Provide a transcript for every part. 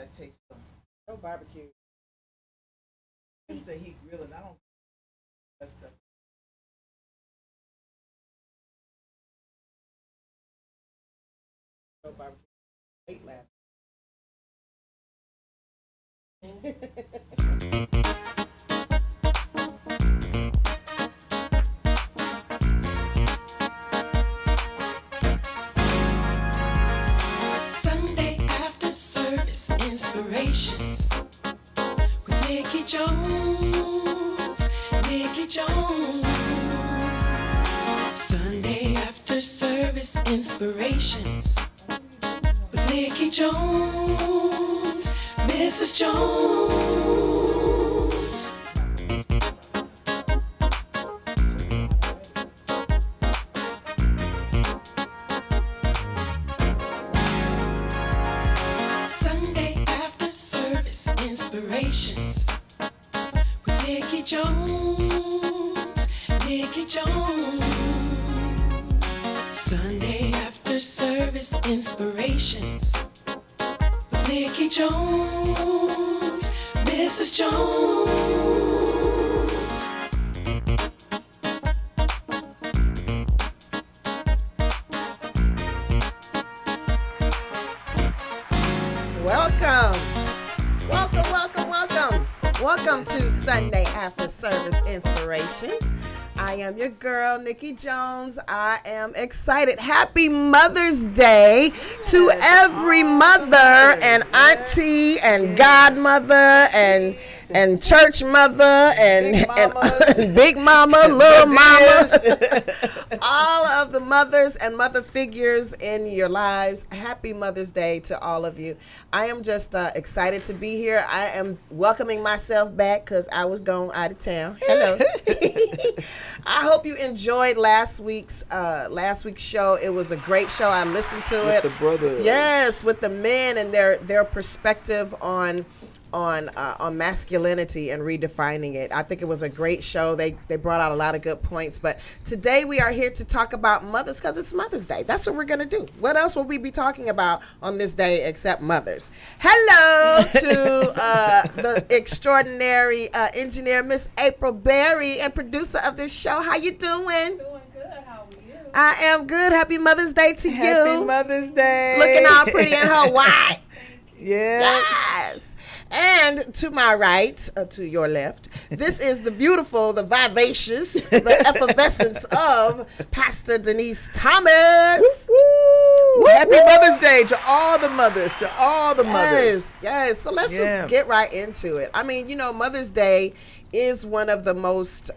that takes some no barbecue. Him say he grilling. I don't. That's no barbecue. Late last. Sunday after service inspirations with Nikki Jones. Nikki Jones. Sunday after service inspirations with Nikki Jones. Mrs. Jones. Sunday after service inspirations with Nikki Jones. Nikki Jones. Sunday after service inspirations with Nikki Jones. Mrs. Jones. Welcome. Welcome to Sunday After Service Inspirations. I am your girl, Nikki Jones. I am excited. Happy Mother's Day to every mother and auntie and godmother and church mother and big mama, little mama, all of the mothers and mother figures in your lives. Happy Mother's Day to all of you. I am just excited to be here. I am welcoming myself back because I was gone out of town. Hello. I hope you enjoyed last week's show. It was a great show. I listened to it. The brothers. Yes, with the men and their perspective on masculinity and redefining it. I think it was a great show. They brought out a lot of good points. But today we are here to talk about mothers because it's Mother's Day. That's what we're going to do. What else will we be talking about on this day except mothers? Hello to the extraordinary engineer, Miss April Berry, and producer of this show. How you doing? Doing good. How are you? I am good. Happy Mother's Day to you. Happy Mother's Day. Looking all pretty in her white. Yeah. Yes. And to my right, to your left, this is the beautiful, the vivacious, the effervescence of Pastor Denise Thomas. Woo. Happy Mother's Day to all the mothers, Yes, yes. So let's just get right into it. I mean, Mother's Day is one of the most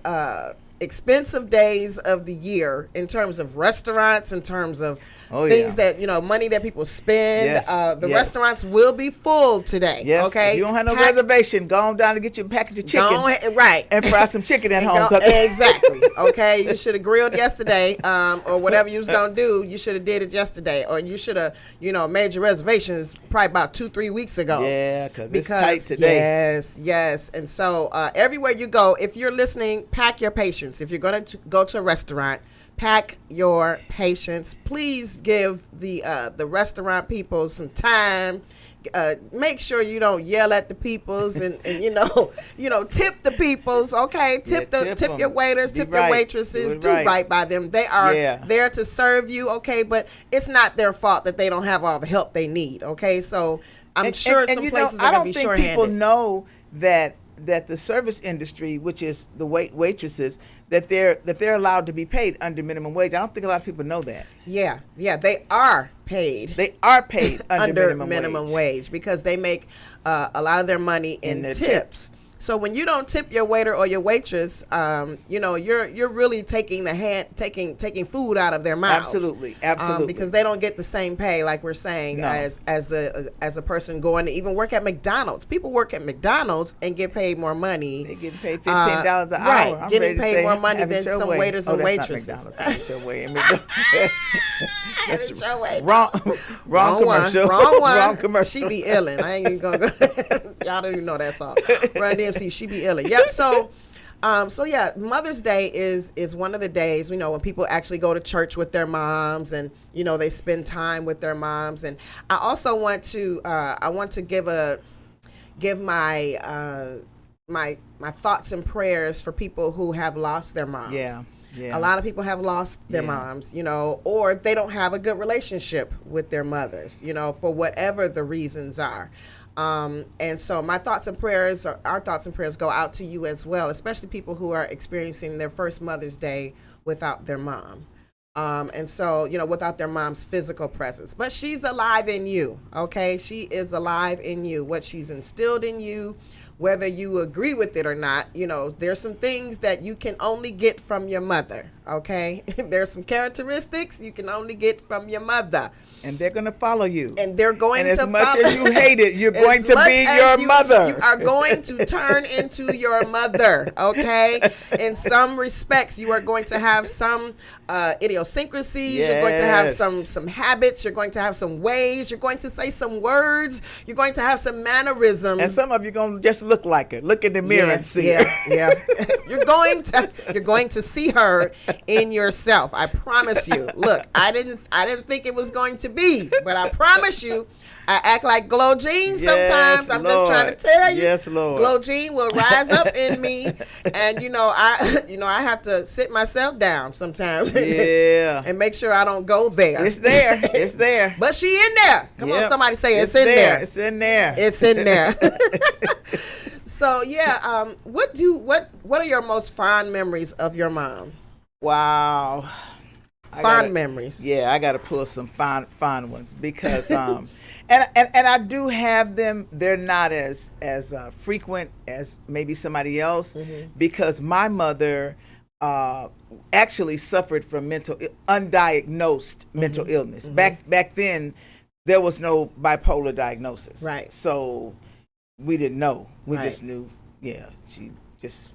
expensive days of the year in terms of restaurants, in terms of things that money that people spend. The restaurants will be full today. Yes. Okay, If you don't have no reservation, go on down and get you a package of chicken. Right, and fry some chicken at home. Exactly. Okay, you should have grilled yesterday, or whatever you was gonna do. You should have did it yesterday, or you should have made your reservations probably about 2-3 weeks ago. Yeah, because it's tight today. Yes. And so everywhere you go, if you're listening, pack your patience. If you're going to go to a restaurant, pack your patience. Please give the restaurant people some time. Make sure you don't yell at the peoples and tip the peoples. Okay, tip your waiters, tip your waitresses. Do right by them. They are there to serve you. Okay, but it's not their fault that they don't have all the help they need. Okay, so I'm sure some places are going to be shorthanded. I don't think people know that the service industry, which is the waitresses, that they're allowed to be paid under minimum wage. I don't think a lot of people know that. Yeah, they are paid. They are paid under minimum wage because they make a lot of their money in tips. So when you don't tip your waiter or your waitress, you're really taking food out of their mouths. Absolutely. Because they don't get the same pay, like we're saying, as a person going to even work at McDonald's. People work at McDonald's and get paid more money. They get paid $15 an hour. Right, I'm getting paid more money than some waiters and waitresses. That's your way. That's your way. Wrong commercial. Wrong commercial. She be illin'. I ain't even gonna go. Y'all don't even know that song. Run DMC. She be illin'. Yep. So, So yeah, Mother's Day is one of the days, when people actually go to church with their moms, and they spend time with their moms. And I also want to give my thoughts and prayers for people who have lost their moms. Yeah. A lot of people have lost their moms, or they don't have a good relationship with their mothers, for whatever the reasons are. And so our thoughts and prayers go out to you as well, especially people who are experiencing their first Mother's Day without their mom. And so, without their mom's physical presence. But she's alive in you, okay? She is alive in you. What she's instilled in you, whether you agree with it or not, there's some things that you can only get from your mother, okay? There's some characteristics you can only get from your mother. And they're going to follow you. And they're going to follow. And as much as you hate it, you're going to be your mother. You are going to turn into your mother, okay? In some respects, you are going to have some idiosyncrasies. Yes. You're going to have some habits. You're going to have some ways. You're going to say some words. You're going to have some mannerisms. And some of you are going to just look like her. Look in the mirror and see her. Yeah. You're going to see her in yourself. I promise you. Look, I didn't think it was going to be, but I promise you, I act like Glow Jean sometimes. I'm just trying to tell you. Yes, Lord. Glow Jean will rise up in me, and I have to sit myself down sometimes. Yeah. And make sure I don't go there. It's there. It's there. But she in there. Come on, somebody say it's in there. It's in there. It's in there. So yeah, what are your most fond memories of your mom? Wow. Fond memories. Yeah, I got to pull some fond ones because and I do have them. They're not as frequent as maybe somebody else, because my mother actually suffered from undiagnosed mental illness. Back then, there was no bipolar diagnosis. Right. So we didn't know. We just knew. Yeah, she just.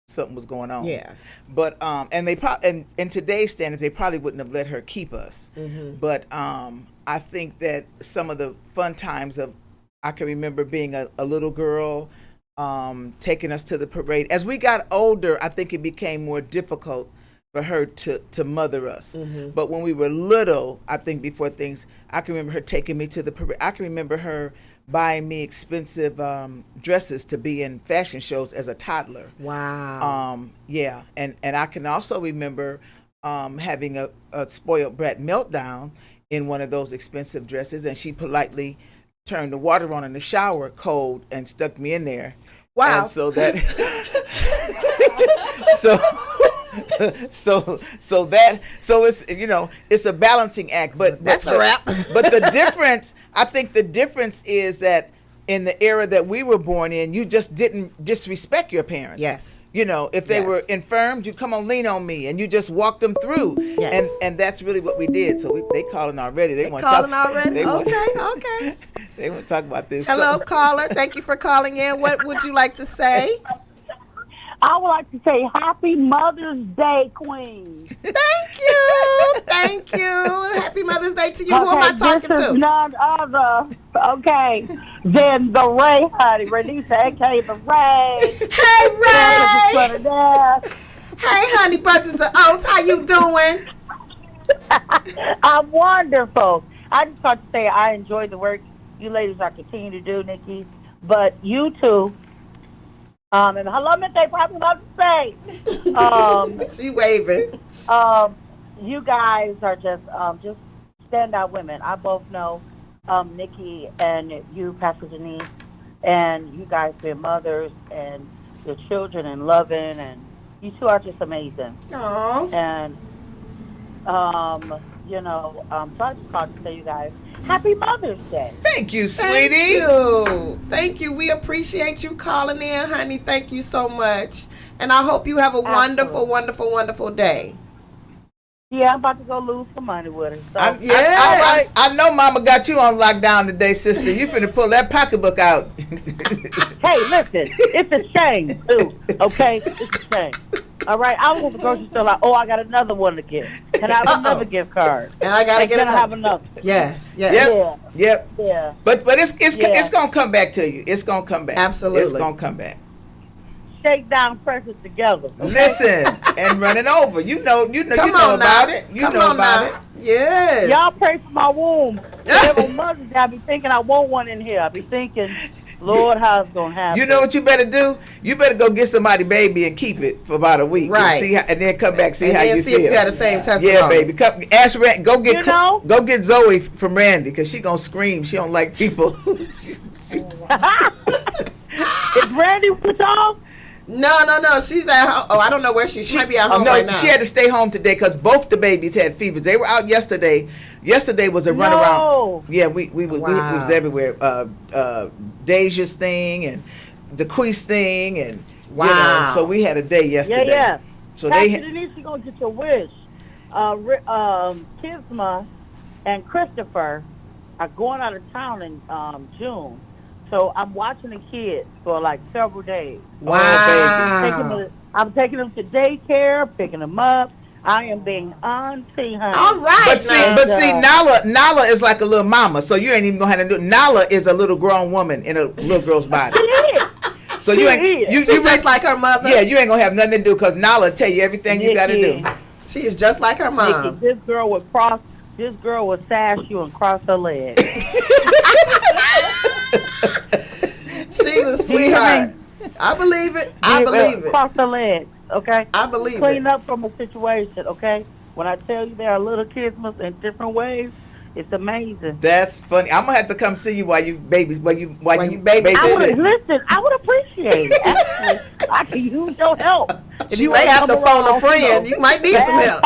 Something was going on. Yeah. But and they probably in today's standards they probably wouldn't have let her keep us. But I think that some of the fun times I can remember being a little girl, taking us to the parade. As we got older, I think it became more difficult for her to mother us. But when we were little, I think before things, I can remember her taking me to the parade. I can remember her buying me expensive dresses to be in fashion shows as a toddler. Wow. Yeah, and I can also remember having a spoiled brat meltdown in one of those expensive dresses, and she politely turned the water on in the shower cold and stuck me in there. Wow. And so that so it's it's a balancing act, but that's a wrap. But I think the difference is that in the era that we were born in, you just didn't disrespect your parents. Yes. If they were infirmed, you come on, lean on me, and you just walk them through. Yes. And that's really what we did. So they calling already. They want calling already. Okay. They want to talk about this. Hello, caller. Thank you for calling in. What would you like to say? I would like to say Happy Mother's Day, Queen. Thank you. Happy Mother's Day to you. Okay, who am I talking this is to? none other, than the Ray, honey. Renisa, a.k.a. the Ray. Hey, Ray. Hey, honey, bunches of oats. How you doing? I'm wonderful. I just want to say I enjoy the work you ladies are continuing to do, Nikki. But you two, and hello, Miss Day, probably about to say. She waving. You guys are just standout women. I both know Nikki and you, Pastor Denise, and you guys being mothers and your children and loving, and you two are just amazing. Aww. And so I just called to say you guys Happy Mother's Day. Thank you, sweetie. Thank you. We appreciate you calling in, honey. Thank you so much. And I hope you have a wonderful, wonderful, wonderful day. Yeah, I'm about to go lose some money with her. So. I know Mama got you on lockdown today, sister. You finna pull that pocketbook out. Hey, listen, it's a shame, too, okay? It's a shame. All right, I was at the grocery store like, I got another one to get. Can I have another gift card? And I got to get have another. Yes. Yep. Yeah. But it's gonna come back to you. It's gonna come back. Absolutely. It's gonna come back. shakedown pressure together. Listen, and running over. You know Come on about now. it. You Come know on about now. it. Yes. Y'all pray for my womb. Every Mother's Day, I be thinking I want one in here. I be thinking, Lord, how's it gonna happen? You know what you better do? You better go get somebody baby and keep it for about a week, Right. And, see how, and then come back see and how then you see feel. if you got the same testimony. Yeah, baby. Come, ask Randy. Go get Zoe from Randy because she gonna scream. She don't like people. Is Brandy with y'all? No. She's at home. Oh, I don't know where she might be at home no, right now. she had to stay home today because both the babies had fevers. They were out yesterday. Yesterday was a runaround. Yeah, we was everywhere. Deja's thing and DeQuee's thing and so we had a day yesterday. Yeah. So Pastor Denise, you gonna get your wish. Kisma and Christopher are going out of town in June. So I'm watching the kids for like several days. Wow. Oh, baby. I'm taking them to daycare, picking them up. I am being auntie, honey. All right. But see, Nala is like a little mama, so you ain't even gonna have to do. Nala is a little grown woman in a little girl's body. She is. So you ain't She's just like her mother. Yeah, you ain't gonna have nothing to do because Nala tell you everything you gotta do. She is just like her mom. Nikki, this girl would sash you and cross her legs. She's a sweetheart. I believe it. I believe it. Cross her legs, okay? I believe Clean it. up from a situation, okay? When I tell you there are little Christmas in different ways, it's amazing. That's funny. I'm gonna have to come see you while you babies while you Listen, I would appreciate it. Actually, I can use your help. If She you may wanna have to come phone a around, friend. You might need some help.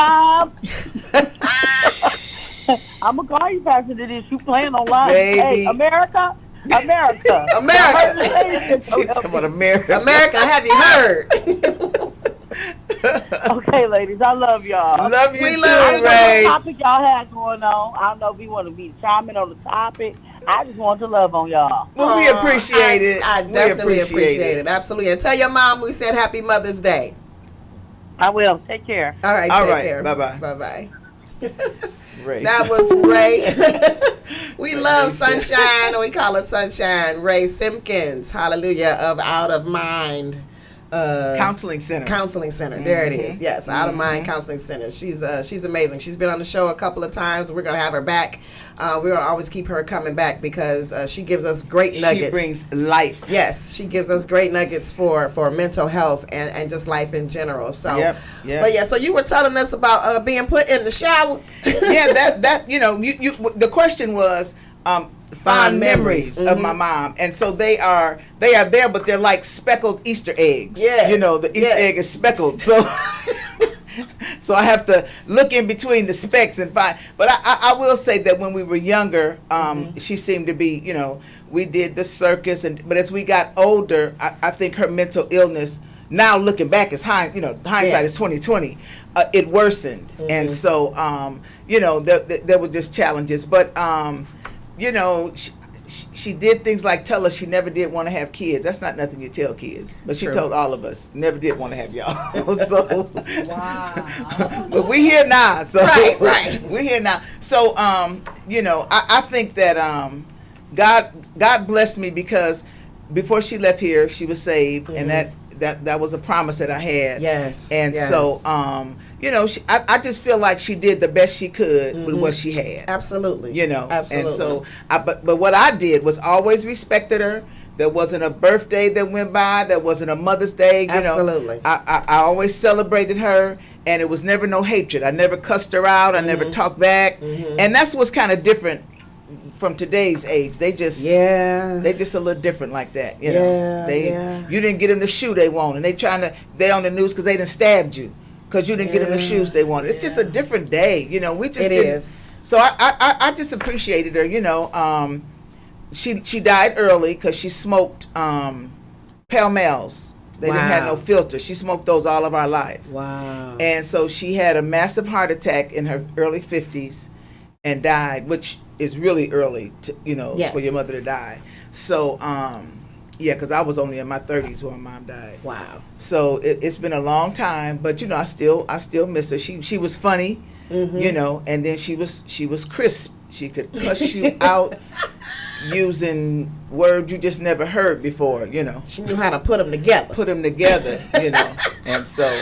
I'm gonna call you, Pastor Denise. You playing online? Baby. Hey, America. She talking about America. America, have you heard? Okay, ladies, I love y'all. Love you We too, love you. Ray. What topic y'all had going on? I don't know if you want to be chiming on the topic. I just want to love on y'all. Well, we appreciate it. I We definitely appreciate it. Absolutely. And tell your mom we said Happy Mother's Day. I will. Take care. All right. All take right. care. Bye-bye. Bye-bye. Ray. That was Ray. We love Sunshine, or we call her Sunshine. Ray Simpkins, hallelujah, of Out of Mind Counseling Center. There it is. Yes, Out of Mind Counseling Center. She's amazing. She's been on the show a couple of times. We're gonna have her back. We're gonna always keep her coming back because she gives us great nuggets. She brings life. Yes, she gives us great nuggets for mental health and just life in general. So, Yep. But yeah, so you were telling us about being put in the shower. Yeah, that you the question was fond memories of my mom, and so they are there, but they're like speckled Easter eggs. Yes. The Easter egg is speckled, so so I have to look in between the specks and find. But I will say that when we were younger, she seemed to be, we did the circus, but as we got older, I think her mental illness. Now looking back, is hindsight is 20/20. It worsened, and so there were just challenges. But she did things like tell us she never did want to have kids. That's not nothing you tell kids, but she told all of us never did want to have y'all. So wow. But we here now. So right. We're here now. So I think that God blessed me because before she left here, she was saved, and that was a promise that I had. Yes. And so, I just feel like she did the best she could with what she had. Absolutely. Absolutely. And so, but what I did was always respected her. There wasn't a birthday that went by. There wasn't a Mother's Day. Absolutely. I always celebrated her, and it was never no hatred. I never cussed her out. I never talked back. And that's what's kind of different from today's age. They just a little different like that. You didn't get them the shoe they want, and they on the news because they done stabbed you because you didn't get them the shoes they wanted. It's just a different day. We just is. So I just appreciated her. She died early because she smoked Pall Malls. They didn't have no filter. She smoked those all of our life. Wow. And so she had a massive heart attack in her early 50s and died, which is really early for your mother to die. So because I was only in my 30s when my mom died. Wow. So it's been a long time, but I still miss her. She was funny, and then she was crisp. She could cuss you out using words you just never heard before, She knew how to put them together. And so,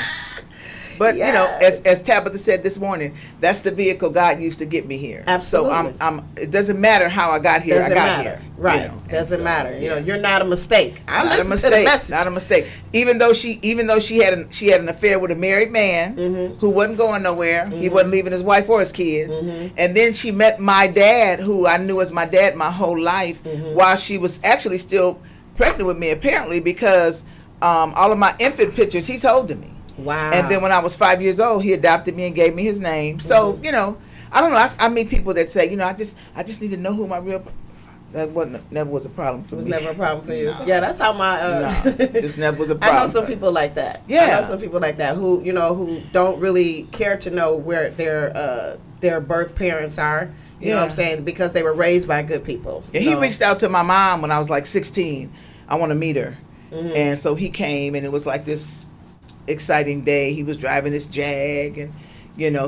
but as Tabitha said this morning, that's the vehicle God used to get me here. Absolutely. So it doesn't matter how I got here. Doesn't I got matter. here. Right. Doesn't matter. You're not a mistake. Not a mistake. Not a mistake. Even though she had an affair with a married man who wasn't going nowhere. He wasn't leaving his wife or his kids. And then she met my dad, who I knew as my dad my whole life, while she was actually still pregnant with me, apparently, because all of my infant pictures he's holding me. Wow. And then when I was 5 years old, he adopted me and gave me his name. So, I don't know. I meet people that say, I just need to know who my real. That never was a problem for me. It was never a problem for you. No. Yeah, that's how my. Just never was a problem. I know some people like that. Yeah. I know some people like that who who don't really care to know where their birth parents are. You know what I'm saying? Because they were raised by good people. Yeah, he reached out to my mom when I was like 16. I want to meet her, and so he came, and it was like this exciting day. He was driving this Jag and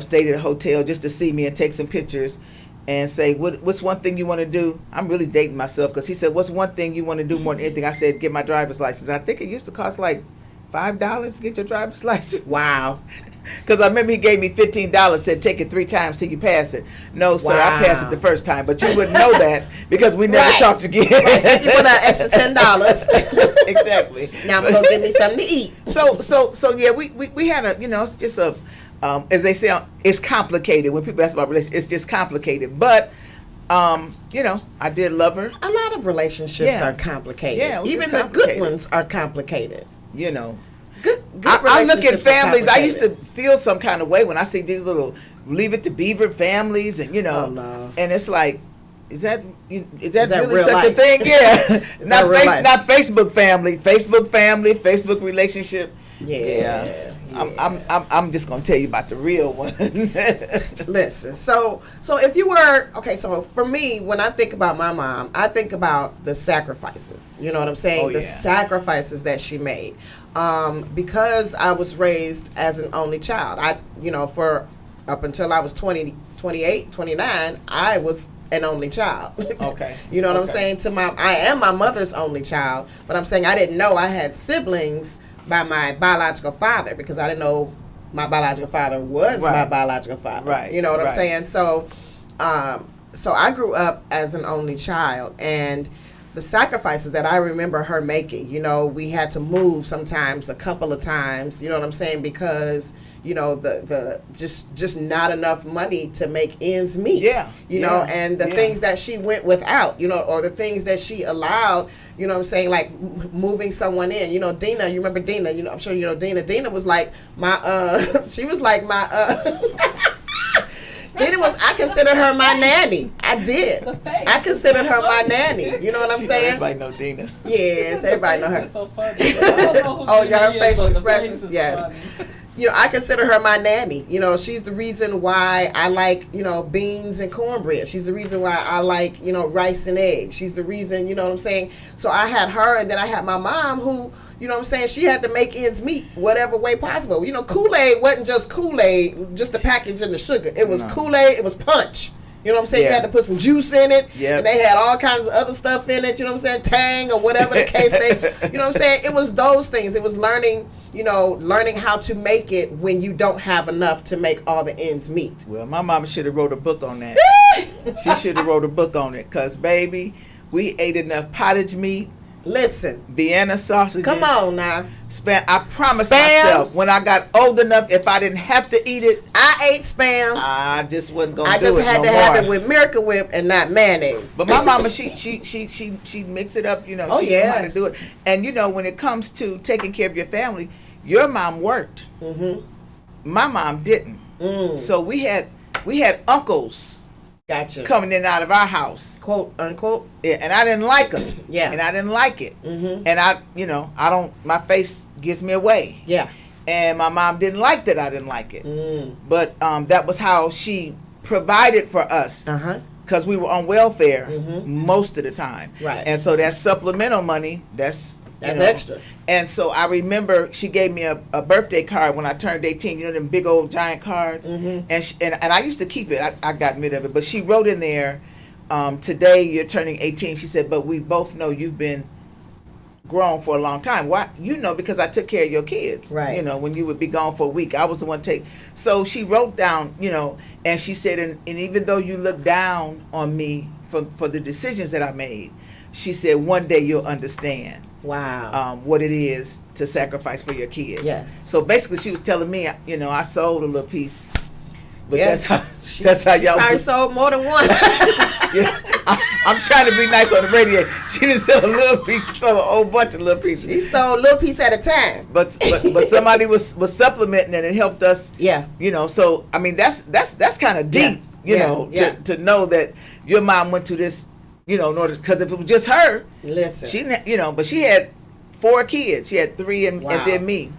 stayed at a hotel just to see me and take some pictures and say, what's one thing you want to do? I'm really dating myself, because he said, what's one thing you want to do more than anything? I said, get my driver's license. I think it used to cost like $5 to get your driver's license. Wow. Because I remember he gave me $15, said take it 3 times till you pass it. No, sir, I passed it the first time, but you wouldn't know that because we never talked again. Right. You put that extra $10. Exactly. Now I'm gonna give me something to eat. So yeah, we had a it's just a as they say, it's complicated. When people ask about relationships, it's just complicated. But I did love her. A lot of relationships are complicated. Yeah, even the good ones are complicated. Good I look at families. I used to feel some kind of way when I see these little Leave It to Beaver families, and oh, no. and it's like, is that really real such life? A thing? Yeah, not not Facebook family, Facebook relationship. Yeah. I'm just gonna tell you about the real one. Listen, so if you were so for me, when I think about my mom, I think about the sacrifices. You know what I'm saying? The sacrifices that she made. Because I was raised as an only child. For up until I was 20, 28, 29, I was an only child. Okay. You know what I'm saying? I am my mother's only child, but I'm saying I didn't know I had siblings by my biological father, because I didn't know my biological father was my biological father. Right. You know what I'm saying? So I grew up as an only child, and the sacrifices that I remember her making, we had to move sometimes a couple of times, you know what I'm saying? Because, the just not enough money to make ends meet. And the things that she went without, or the things that she allowed, you know what I'm saying? Like moving someone in, Dina, you remember Dina, I'm sure you know Dina. Dina was like she was like my, I considered her my nanny. I did. I considered her my nanny. You know what I'm saying? Everybody know Dina. Yes, everybody know her. So funny. Oh, her facial expressions. Yes. I consider her my nanny. She's the reason why I like, beans and cornbread. She's the reason why I like, rice and eggs. She's the reason, you know what I'm saying? So I had her, and then I had my mom who, you know what I'm saying, she had to make ends meet whatever way possible. Kool-Aid wasn't just Kool-Aid, just the package and the sugar. It was Kool-Aid, it was punch. You know what I'm saying? You had to put some juice in it. And they had all kinds of other stuff in it, you know what I'm saying? Tang or whatever the case you know what I'm saying? It was those things. It was learning how to make it when you don't have enough to make all the ends meet. Well, my mama should have wrote a book on that. She should have wrote a book on it, because, baby, we ate enough pottage meat. Listen. Vienna sausages. Come on now. Spam. I promised myself when I got old enough, if I didn't have to eat it, I ate spam. I just wasn't gonna do it. I just had to have it with Miracle Whip and not mayonnaise. But my mama, she mix it up. She knew how to do it. And when it comes to taking care of your family, your mom worked. My mom didn't. So we had uncles. Gotcha. Coming in and out of our house, quote unquote. Yeah, and I didn't like them. And I didn't like it. And I don't. My face gives me away. Yeah. And my mom didn't like that I didn't like it. But that was how she provided for us. Because we were on welfare most of the time. Right. And so that supplemental money, that's extra. And so I remember she gave me a birthday card when I turned 18, them big old giant cards. And I used to keep it. I got rid of it. But she wrote in there, today you're turning 18. She said, but we both know you've been grown for a long time. Why? Because I took care of your kids. Right. When you would be gone for a week, I was the one to take. So she wrote down, and she said, and even though you look down on me for the decisions that I made, she said, one day you'll understand. Wow. What it is to sacrifice for your kids. Yes. So basically, she was telling me, I sold a little piece. But Yes. that's how y'all. I sold more than one. Yeah, I'm trying to be nice on the radio. She didn't sell a little piece, she sold a whole bunch of little pieces. He sold a little piece at a time. But somebody was supplementing and it helped us. Yeah. So I mean that's kind of deep. To know that your mom went to this. In order, because if it was just her, Listen. she but she had 4 kids. She had 3 and then me.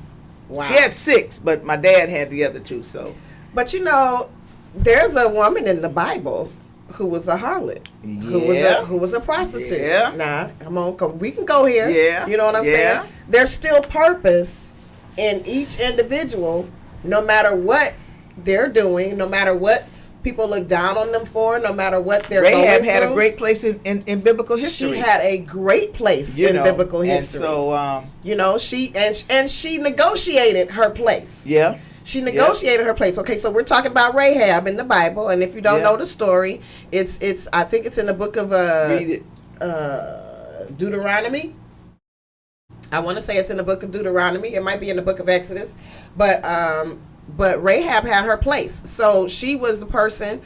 Wow. She had 6, but my dad had the other 2. So. But there's a woman in the Bible who was a harlot, who was a prostitute. Yeah. Now, come on, we can go here. Yeah. You know what I'm saying? There's still purpose in each individual, no matter what they're doing, no matter what people look down on them for, no matter what they're going through. Rahab had a great place in biblical history. She had a great place in biblical history. And so, she negotiated her place. Yeah. She negotiated her place. Okay, so we're talking about Rahab in the Bible, and if you don't know the story, it's I think it's in the book of read it. Deuteronomy. I want to say it's in the book of Deuteronomy. It might be in the book of Exodus, but Rahab had her place. So she was the person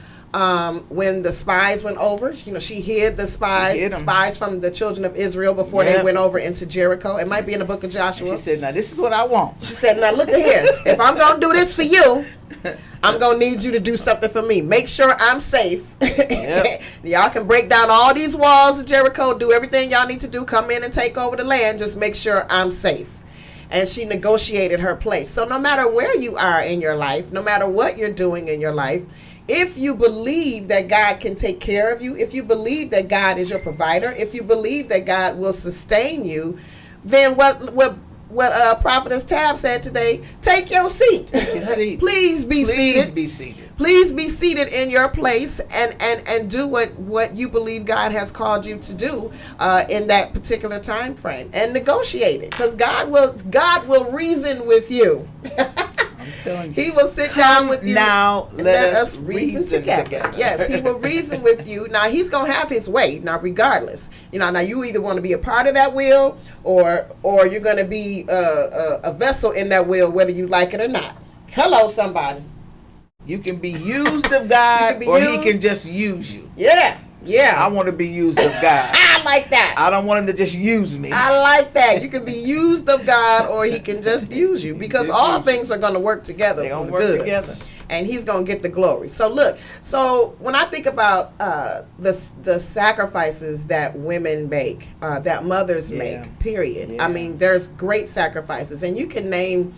when the spies went over. She hid the spies from the children of Israel before they went over into Jericho. It might be in the book of Joshua. And she said, "Now this is what I want." She said, "Now look at here. If I'm gonna do this for you, I'm gonna need you to do something for me. Make sure I'm safe. Yep. Y'all can break down all these walls of Jericho. Do everything y'all need to do. Come in and take over the land. Just make sure I'm safe." And she negotiated her place. So no matter where you are in your life, no matter what you're doing in your life, if you believe that God can take care of you, if you believe that God is your provider, if you believe that God will sustain you, then what Prophetess Tab said today, take your seat. Take your seat. Please be seated. Be seated. Please be seated in your place and do what you believe God has called you to do in that particular time frame, and negotiate it, because God will reason with you. I'm telling you. He will sit down with you. Now let us reason together. Yes, he will reason with you. Now he's gonna have his way. Now regardless, now you either want to be a part of that will, or you're gonna be a vessel in that will, whether you like it or not. Hello, somebody. You can be used of God, or he can just use you. Yeah. I want to be used of God. I like that. I don't want him to just use me. I like that. You can be used of God, or he can just use you, because all things are going to work together They're for going the to work good. together. And he's going to get the glory. So look, when I think about the sacrifices that women make, that mothers make, period. Yeah. I mean, there's great sacrifices, and you can name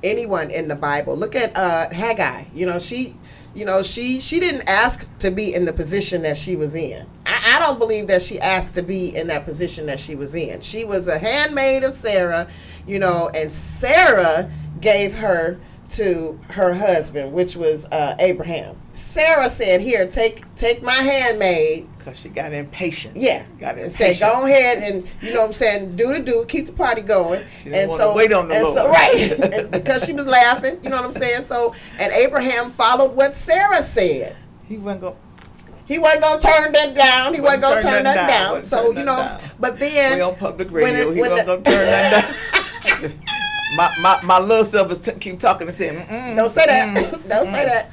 anyone in the Bible. Look at Haggai. She didn't ask to be in the position that she was in. I don't believe that she asked to be in that position that she was in. She was a handmaid of Sarah, and Sarah gave her to her husband, which was Abraham. Sarah said, "Here, take my handmaid." Because she got impatient. Yeah. Got impatient. Said, "Go ahead and do, keep the party going." She didn't want to wait on the Lord. So, right. And because she was laughing, you know what I'm saying? So, and Abraham followed what Sarah said. He wasn't going to turn that down. He wasn't going to turn that down. So, but then. We on public radio. He wasn't going to turn that down. My little self is keep talking and saying, "Don't say that, don't say that."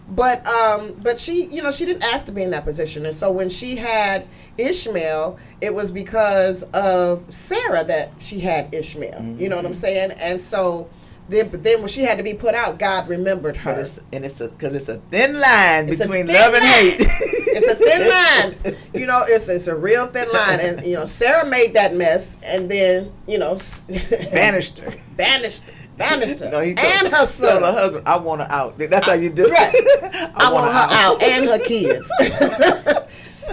But she didn't ask to be in that position, and so when she had Ishmael, it was because of Sarah that she had Ishmael. Mm-hmm. You know what I'm saying? And so then when she had to be put out, God remembered her. Because it's a thin line between love and hate. It's a thin line. It's a real thin line. And, Sarah made that mess, and then, banished her. Banished her. He and her son. Her husband, I want her out. That's how you do it. Right. I want her out and her kids.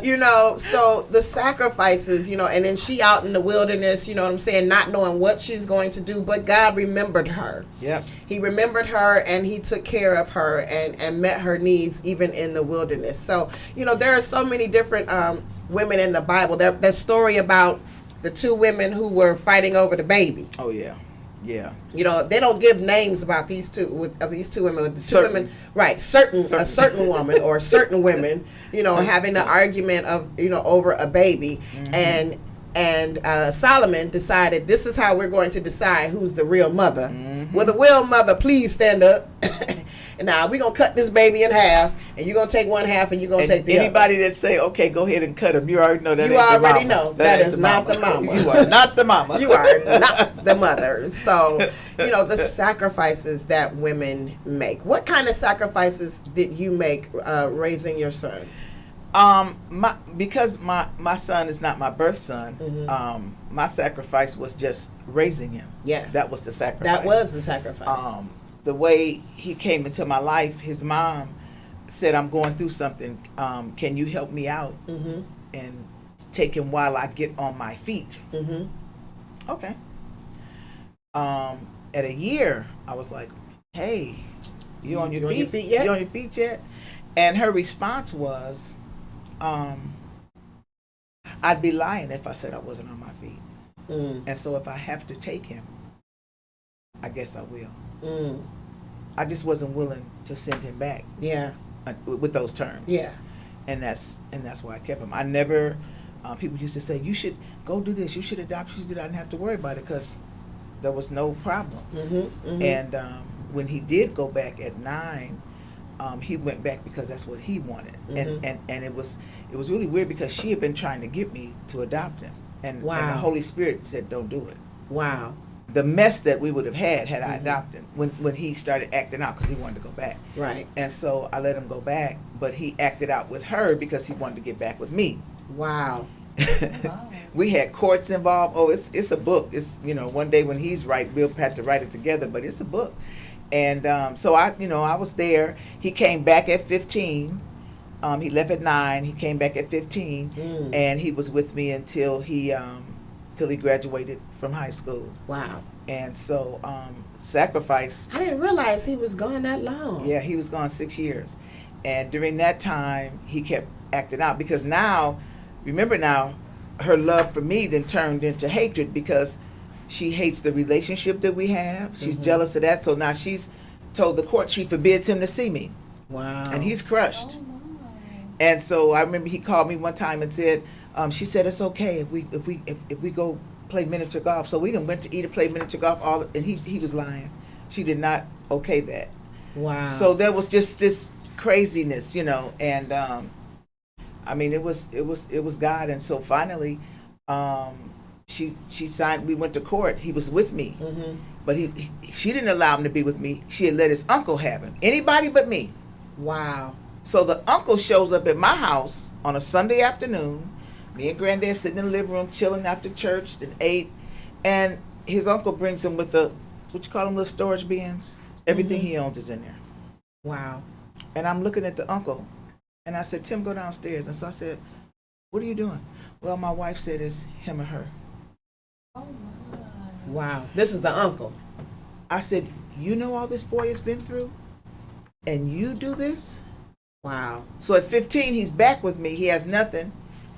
You know, so the sacrifices, you know, and then she out in the wilderness, you know what I'm saying, not knowing what she's going to do, but God remembered her. Yep. He remembered her, and he took care of her and met her needs even in the wilderness. So, you know, there are so many different women in the Bible. That story about the two women who were fighting over the baby. Oh, yeah. Yeah. You know, they don't give names about these two women. The two Certain. women, right? A certain woman or certain women, you know, having an argument of, you know, over a baby, and Solomon decided, this is how we're going to decide who's the real mother. Will the real mother please stand up? And now we're gonna cut this baby in half, and you're gonna take one half, and you're gonna take the anybody other. that say, okay, go ahead and cut him, you already know that. You ain't already the mama. know that ain't is not the mama. You are not the mama. You are not the mother. So, you know, the sacrifices that women make. What kind of sacrifices did you make raising your son? Because my son is not my birth son. My sacrifice was just raising him. Yeah, that was the sacrifice. That was the sacrifice. The way he came into my life, his mom said, "I'm going through something. Can you help me out and take him while I get on my feet?" Okay. At a year, I was like, "Hey, you on your feet yet? You on your feet yet?" And her response was, "I'd be lying if I said I wasn't on my feet. And so if I have to take him, I guess I will." I just wasn't willing to send him back. Yeah. With those terms. Yeah. And that's why I kept him. I never. People used to say, "You should go do this. You should adopt. You should do that." I didn't have to worry about it because there was no problem. And when he did go back at 9, he went back because that's what he wanted. And it was really weird because she had been trying to get me to adopt him, and the Holy Spirit said, "Don't do it." Wow. The mess that we would have had I adopted when he started acting out because he wanted to go back. Right. And so I let him go back, but he acted out with her because he wanted to get back with me. Wow. We had courts involved. Oh, it's a book. It's, you know, one day when he's right, we'll have to write it together, but it's a book. And so I was there. He came back at 15. He left at 9. He came back at 15, and he was with me until he graduated from high school. Wow. And so sacrifice. I didn't realize he was gone that long. Yeah, he was gone 6 years. And during that time, he kept acting out because remember now, her love for me then turned into hatred because she hates the relationship that we have. She's jealous of that. So now she's told the court she forbids him to see me. Wow. And he's crushed. And so I remember he called me one time and said, she said it's okay if we go play miniature golf. So we done went to eat and play miniature golf and he was lying. She did not okay that. Wow. So there was just this craziness, you know, and I mean it was God. And so finally she signed. We went to court. He was with me, but she didn't allow him to be with me. She had let his uncle have him. Anybody but me. Wow. So the uncle shows up at my house on a Sunday afternoon. Me and Granddad sitting in the living room chilling after church and ate, and his uncle brings him with the what you call them, little storage bins. Everything he owns is in there. Wow. And I'm looking at the uncle, and I said, "Tim, go downstairs." And so I said, "What are you doing?" "Well, my wife said it's him or her." Wow. This is the uncle. I said, "You know all this boy has been through, and you do this?" Wow. So at 15, he's back with me. He has nothing.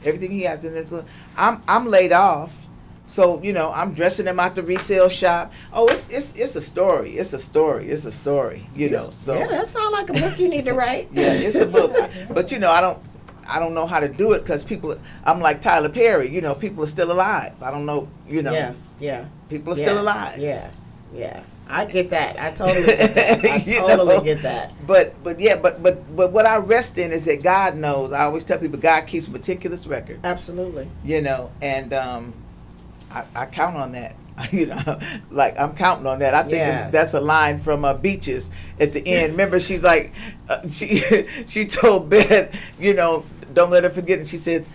Everything he has in his little. I'm laid off, so you know I'm dressing him out the resale shop. Oh, it's a story. It's a story. It's a story. You know. So yeah, that sounds like a book you need to write. Yeah, it's a book. But you know, I don't know how to do it because people. I'm like Tyler Perry. You know, people are still alive. I don't know. You know. Yeah. Yeah. People are still alive. Yeah. Yeah. I get that. I totally get that. I totally get that. But what I rest in is that God knows. I always tell people God keeps meticulous records. Absolutely. You know, and I count on that. You know, like I'm counting on that. I think that's a line from Beaches at the end. Remember, she's like, she told Beth, you know, don't let her forget. And she said,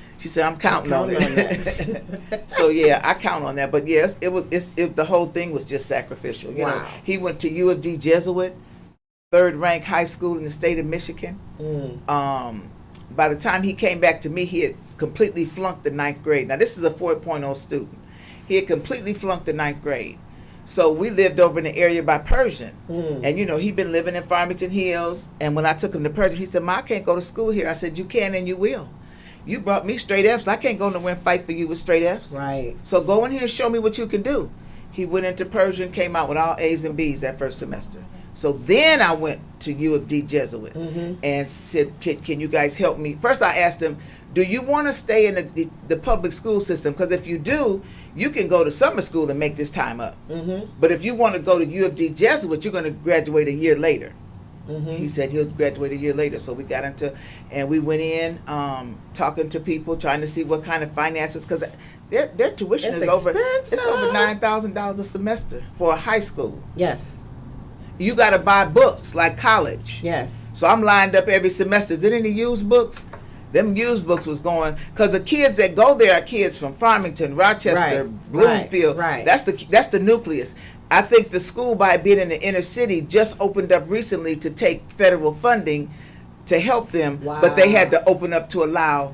I'm counting on that. So yeah, I count on that. But yes, the whole thing was just sacrificial. You know, he went to U of D Jesuit, 3rd ranked high school in the state of Michigan. By the time he came back to me, he had completely flunked the 9th grade. Now, this is a 4.0 student. He had completely flunked the 9th grade. So we lived over in the area by Persian. And, you know, he'd been living in Farmington Hills. And when I took him to Persian, he said, Ma, I can't go to school here. I said, you can and you will. You brought me straight F's. I can't go nowhere and fight for you with straight F's. Right. So go in here and show me what you can do. He went into Persian, came out with all A's and B's that first semester. So then I went to U of D Jesuit and said, can you guys help me? First I asked him, do you want to stay in the public school system? Because if you do, you can go to summer school and make this time up. But if you want to go to U of D Jesuit, you're going to graduate a year later. He said he'll graduate a year later. So we got into, and we went in talking to people, trying to see what kind of finances, because their tuition is over $9,000 a semester for a high school. Yes. You got to buy books like college. Yes. So I'm lined up every semester. Is there any used books? Them used books was going, because the kids that go there are kids from Farmington, Rochester, Bloomfield. Right. That's the nucleus. I think the school, by being in the inner city, just opened up recently to take federal funding to help them, but they had to open up to allow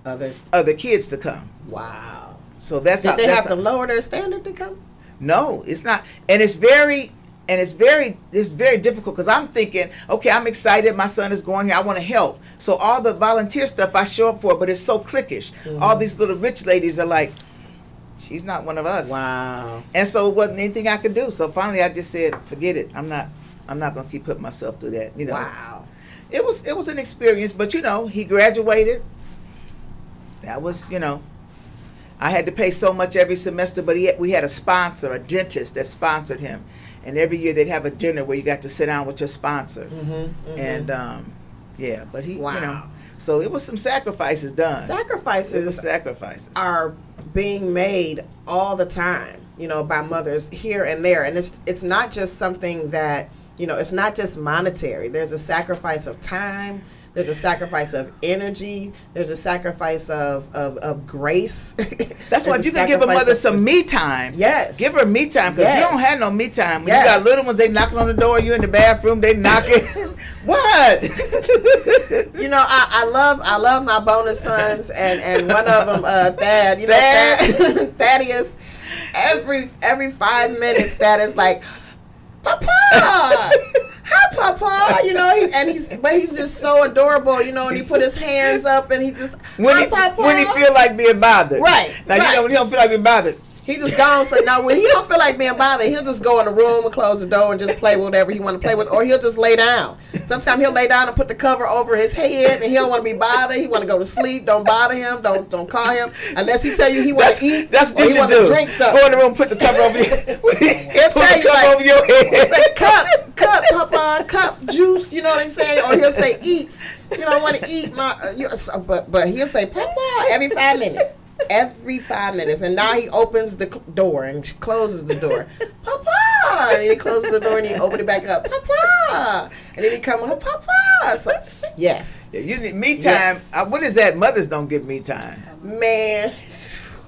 other kids to come. Wow. So that's Did they have to lower their standard to come? No, it's not, and it's very difficult, because I'm thinking, okay, I'm excited, my son is going here, I want to help. So all the volunteer stuff I show up for, but it's so cliquish. All these little rich ladies are like, she's not one of us. Wow. And so it wasn't anything I could do. So finally I just said, forget it. I'm not gonna keep putting myself through that. You know. Wow. It was an experience, but you know, he graduated. That was, you know, I had to pay so much every semester, but we had a sponsor, a dentist that sponsored him. And every year they'd have a dinner where you got to sit down with your sponsor. And yeah, but he, you know, so it was some sacrifices done. Sacrifices are being made all the time, you know, by mothers here and there. And it's not just something that, you know, it's not just monetary. There's a sacrifice of time. There's a sacrifice of energy. There's a sacrifice of grace. That's why you can give a mother some me time. Yes. Give her me time, because you don't have no me time. When you got little ones, they knocking on the door, you in the bathroom, they knocking. What? You know, I love my bonus sons, and one of them, Thad. You know, Thaddeus. Every 5 minutes, Thad is like, Papa. Hi, Papa. You know, he's just so adorable. You know, and he put his hands up and he just Papa. When he feel like being bothered. Right. Now you know when he don't feel like being bothered. He just gone. So now when he don't feel like being bothered, he'll just go in the room and close the door and just play with whatever he want to play with, or he'll just lay down. Sometimes he'll lay down and put the cover over his head, and he don't want to be bothered. He want to go to sleep. Don't bother him. Don't call him unless he tell you he want to eat. That's what or he want to drink something. Go in the room, put the cover over your head. He'll tell you like, over your head. Say cup, Papa, cup, juice. You know what I'm saying? Or he'll say eat. You don't want to eat my. But he'll say Papa every 5 minutes. Every 5 minutes, and now he opens the door and closes the door. Papa, and he closes the door and he opens it back up. Papa, and then he come up, Papa. So, yes, you need me time. Yes. What is that? Mothers don't give me time. Man,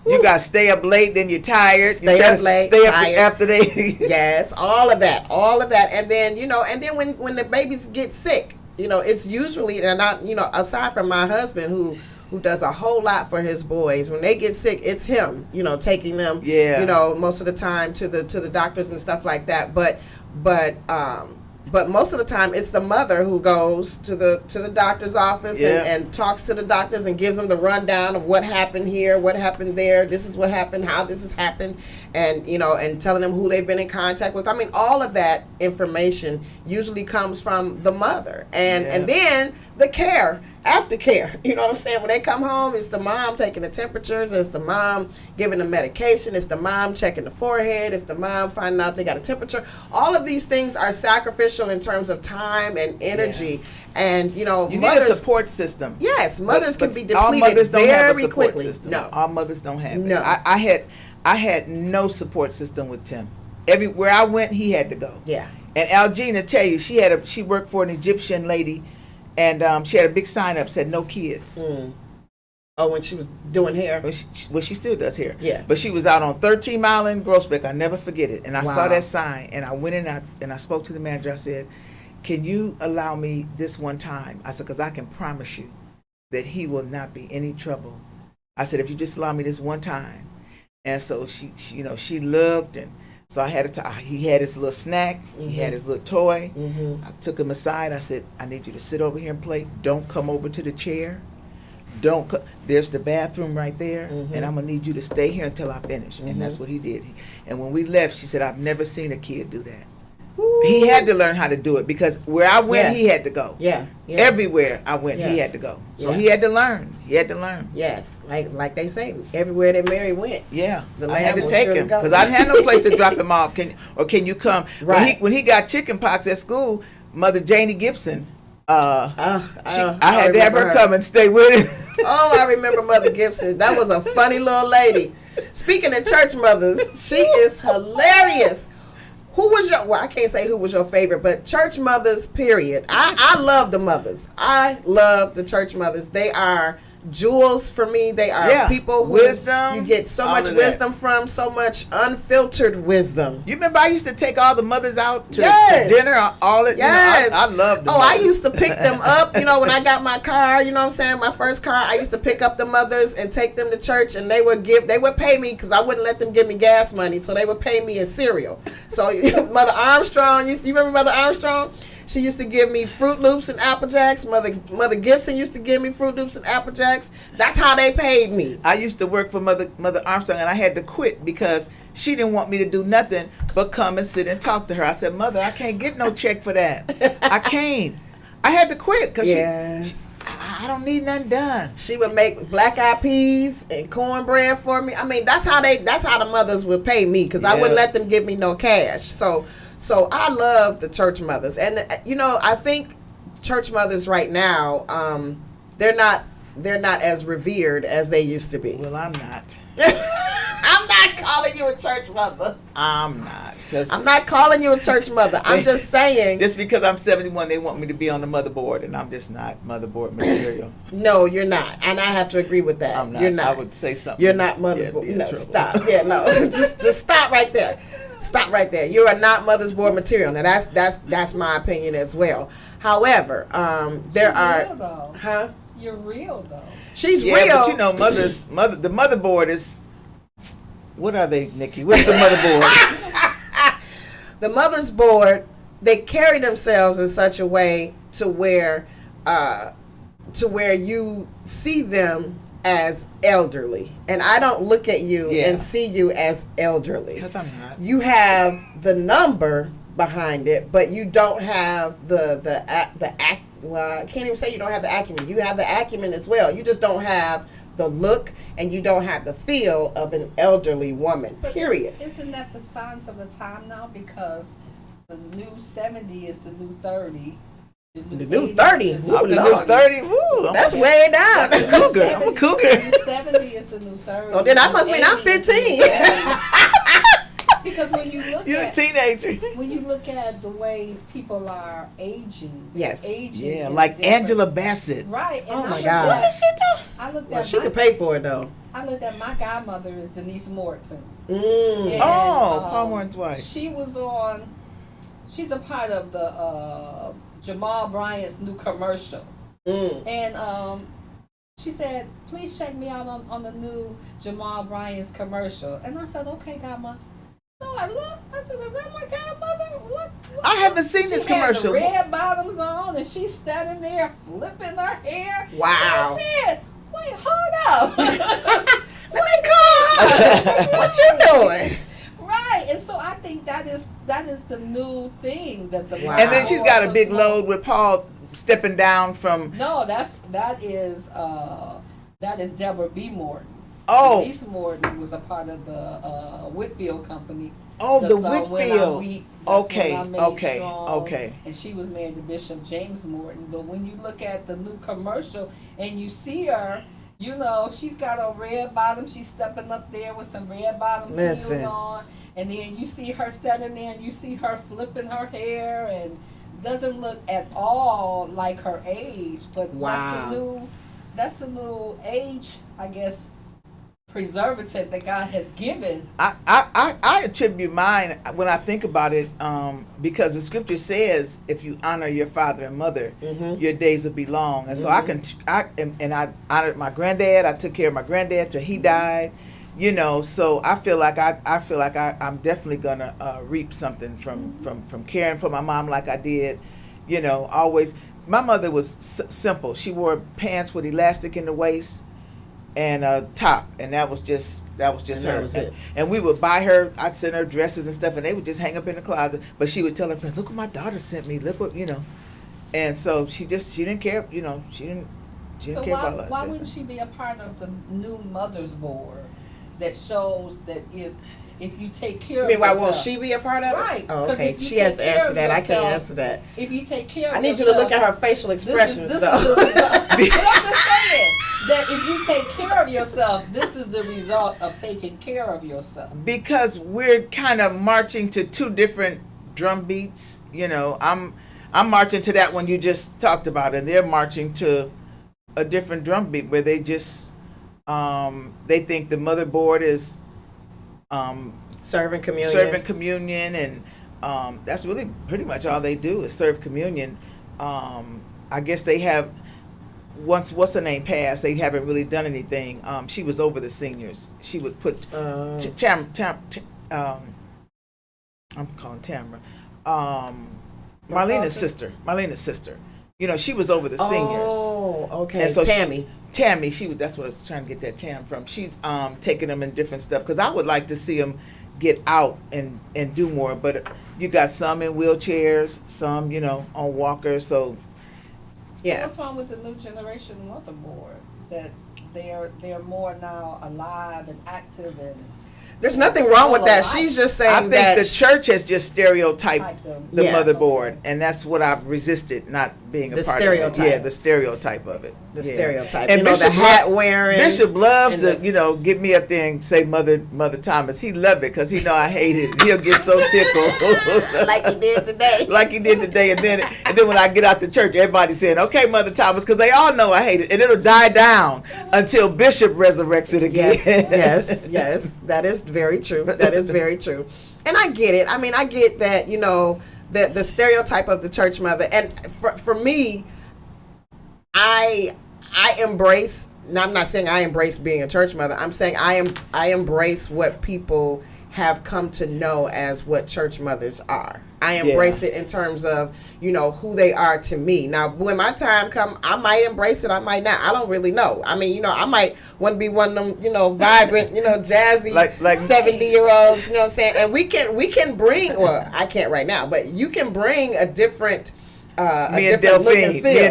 you got to stay up late, then you're tired. Stay up late, stay up tired. After they. Yes, all of that, and then you know, and then when the babies get sick, you know, it's usually, and not, you know, aside from my husband who does a whole lot for his boys. When they get sick, it's him, you know, taking them, you know, most of the time to the doctors and stuff like that. But most of the time, it's the mother who goes to the doctor's office and talks to the doctors and gives them the rundown of what happened here, what happened there. This is what happened, how this has happened, and you know, and telling them who they've been in contact with. I mean, all of that information usually comes from the mother, and then the aftercare. You know what I'm saying? When they come home, it's the mom taking the temperatures, it's the mom giving them medication, it's the mom checking the forehead, it's the mom finding out they got a temperature. All of these things are sacrificial in terms of time and energy. And you know, you mothers, need a support system. Yes, mothers can be depleted all mothers don't very have a support quickly. System. No, all mothers don't have no. it. I had no support system with Tim. Everywhere I went, he had to go. Yeah. And Algina tell you, she worked for an Egyptian lady. And she had a big sign up said no kids. Oh, when she was doing hair? Well, she still does hair. Yeah. But she was out on 13 Mile in Groesbeck. I never forget it. And I saw that sign, and I went in and I spoke to the manager. I said, can you allow me this one time? I said, because I can promise you, that he will not be any trouble. I said, if you just allow me this one time. And so she looked, and so I had he had his little snack, he had his little toy. I took him aside. I said, I need you to sit over here and play. Don't come over to the chair. There's the bathroom right there, and I'm gonna need you to stay here until I finish. And that's what he did. And when we left, she said, I've never seen a kid do that. Ooh. He had to learn how to do it, because where I went, he had to go. Yeah. Everywhere I went, he had to go. So he had to learn. Yes, like they say, everywhere that Mary went. Yeah, I had to take him, because I didn't have no place to drop him off. Can you come? Right. When he got chicken pox at school, Mother Janie Gibson, I had to have her come and stay with him. Oh, I remember Mother Gibson. That was a funny little lady. Speaking of church mothers, she is hilarious. Who was I can't say who was your favorite, but church mothers, period. I love the mothers. I love the church mothers. They are jewels for me. They are people who wisdom. You get so much wisdom from, so much unfiltered wisdom. You remember I used to take all the mothers out to dinner, all it. Yes. I loved them. Oh, I used to pick them up, when I got my car, you know what I'm saying, my first car, I used to pick up the mothers and take them to church, and they would pay me, because I wouldn't let them give me gas money, so they would pay me in cereal. So Mother Armstrong, you remember Mother Armstrong? She used to give me Fruit Loops and Apple Jacks. Mother Gibson used to give me Fruit Loops and Apple Jacks. That's how they paid me. I used to work for Mother Armstrong, and I had to quit because she didn't want me to do nothing but come and sit and talk to her. I said, Mother, I can't get no check for that. I can't. I had to quit because I don't need nothing done. She would make black eyed peas and cornbread for me. I mean, that's how the mothers would pay me, because I wouldn't let them give me no cash. So I love the church mothers, and I think church mothers right now, they're not as revered as they used to be. Well, I'm not. I'm not calling you a church mother. I'm not. I'm not calling you a church mother. I'm just saying. Just because I'm 71, they want me to be on the motherboard, and I'm just not motherboard material. No, you're not, and I have to agree with that. I'm not. You're not. I would say something. You're not motherboard. No, stop. Yeah, no. just stop right there. Stop right there. You are not mother's board material. Now that's my opinion as well. However, there are. Real, though. Huh? You're real though. She's real. But the motherboard is. What are they, Nikki? What's the motherboard? The mother's board. They carry themselves in such a way to where you see them as elderly, and I don't look at you and see you as elderly. Because I'm not. You have the number behind it, but you don't have well, I can't even say you don't have the acumen. You have the acumen as well. You just don't have the look, and you don't have the feel of an elderly woman. But period. Isn't that the signs of the time now? Because the new 70 is the new 30. The new 30. The new 30. Woo, that's way down. I'm a cougar. The new 70 is the new 30. So then I must mean I'm 15. Because when you look You're a teenager. When you look at the way people are aging, yeah, like different. Angela Bassett. Right. And oh my God. I looked well, at she could pay for it though. I looked at my godmother is Denise Morton. And, Paul Morton's wife. She's a part of the Jamal Bryant's new commercial. And she said, please check me out on the new Jamal Bryant's commercial. And I said, okay, godmother. So I looked. I said, is that my godmother? What I haven't seen this commercial. She had the red bottoms on, and she's standing there flipping her hair. Wow. And I said, wait, hold up. Let me call. What you doing? Right, and so I think that is the new thing that the and then she's got a big load with Paul stepping down from. No, that is Deborah B. Morton. Oh, Denise Morton was a part of the Whitfield Company. Oh, the Whitfield. Okay. And she was married to Bishop James Morton. But when you look at the new commercial and you see her, she's got a red bottom. She's stepping up there with some red bottom heels on. And then you see her standing there and you see her flipping her hair and doesn't look at all like her age. But that's the new age, I guess, preservative that God has given. I attribute mine when I think about it, because the scripture says if you honor your father and mother, your days will be long. And so I honored my granddad. I took care of my granddad till he died. You know, so I feel like I'm definitely gonna reap something from caring for my mom like I did. You know, always. My mother was simple. She wore pants with elastic in the waist and a top, and that was just her. And we would buy her. I'd send her dresses and stuff, and they would just hang up in the closet. But she would tell her friends, "Look what my daughter sent me. Look what you know." And so she didn't care. You know, she didn't care about us. Why wouldn't she be a part of the new mothers board that shows that if you take care of yourself, why won't she be a part of it? Right. Oh, okay. She has to answer that. I can't answer that. If you take care of I need yourself, you to look at her facial expressions, though. But I'm just saying that if you take care of yourself, this is the result of taking care of yourself. Because we're kind of marching to two different drum beats. You know, I'm marching to that one you just talked about, and they're marching to a different drum beat where they just they think the motherboard is serving communion, and that's really pretty much all they do is serve communion. I guess they have once what's her name passed, they haven't really done anything. She was over the seniors. She would put I'm calling Tamara, Marlena's sister. You know, she was over the seniors. Oh, okay. And so Tammy, that's what I was trying to get that Tam from. She's taking them in different stuff because I would like to see them get out and do more. But you got some in wheelchairs, some on walkers. So yeah. So what's wrong with the new generation motherboard that they're more now alive and active and. There's nothing wrong with that. She's just saying I think the church has just stereotyped the motherboard, okay. And that's what I've resisted not being a part stereotype. of it. Yeah, the stereotype of it. The stereotype. And Bishop, the hat wearing. Bishop loves to, get me up there and say Mother Thomas. He love it because he know I hate it. He'll get so tickled. Like he did today. Like he did today. And then when I get out the church, everybody's saying, okay, Mother Thomas, because they all know I hate it. And it'll die down until Bishop resurrects it again. Yes. That is very true. That is very true. And I get it. I mean, I get that, the stereotype of the church mother. And for me, I embrace, now I'm not saying I embrace being a church mother. I'm saying I embrace what people have come to know as what church mothers are. I embrace it in terms of, who they are to me. Now, when my time come, I might embrace it, I might not. I don't really know. I mean, I might want to be one of them, vibrant, jazzy, like 70-year-olds, you know what I'm saying? And we can bring, well, I can't right now, but you can bring a different Me and